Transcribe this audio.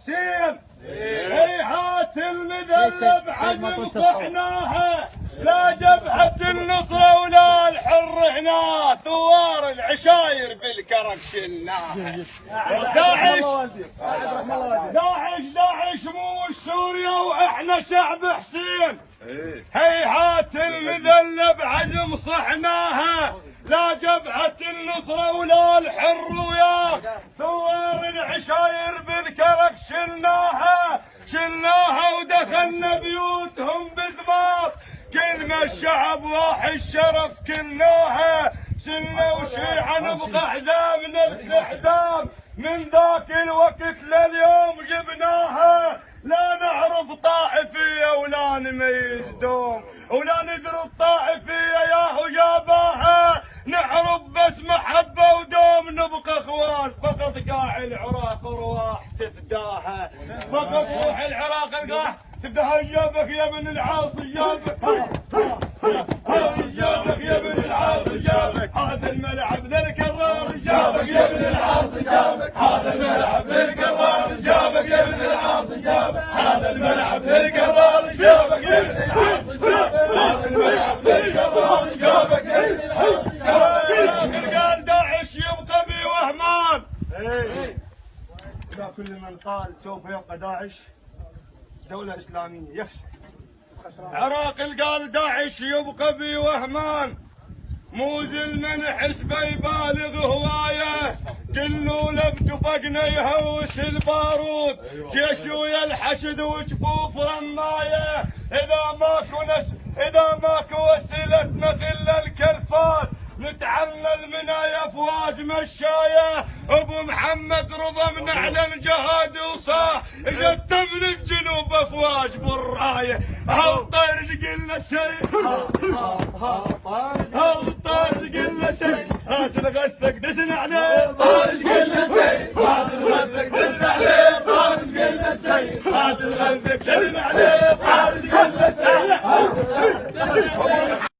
حسين هيهات المذلب عزم صحناها، لا جبهة النصرة ولا الحر هنا، ثوار العشاير بالكرك شلناها. داعش مو سوريا واحنا شعب حسين، هيهات المذلب عزم صحناها، لا جبهة النصرة ولا الحر وياه، ثوار العشاير بالكرك شلناها ودخلنا بيوتهم بزمار، كلمة الشعب واحد شرف كلناها، سنة وشيعة نبقى حزام نفس حزام، من ذاك الوقت لليوم جبناها، لا نعرف طائفية ولا نميز دوم، ولا ندري الطائفية ياهو جاباها، نعرف بس محبة ودوم، نبقى اخوان فقط قاع العراق رواح تفداها، فقط روح العراق القاح تفداها. جابك يا ابن العاص جابك، جابك يا ابن العاص جابك، هذا الملعب للكرار جابك يا ابن العاص جابك، هذا الملعب للكرار جابك يا ابن العاص جابك، هذا الملعب للكرار جابك يا ابن العاص جابك، هذا الملعب للكرار جابك يا ابن العاص جابك. قال داعش يبقى بوهمان، إذا كل من قال سوف يبقى داعش دولة إسلامية يخسر. عراقل قال داعش يبقى بوهمان، موزل من حسبه يبالغ هوايه، كله لبتفقنا يهوس البارود، جيش ويا الحشد وجفوف رمايه، إذا ماكو وسيلة نقل الكرفات، نتعلل من افواج مشايه، ابو محمد رضا منعلن جهاد وصاح، اجت من الجنوب افواج بالرايه، هالطير قلنا سيف، هالطير قلنا سيف، هاسل غثك دسنا عليه، طارج قلنا سيف، هاسل غثك دسنا عليه، طارج قلنا سيف، هاسل غثك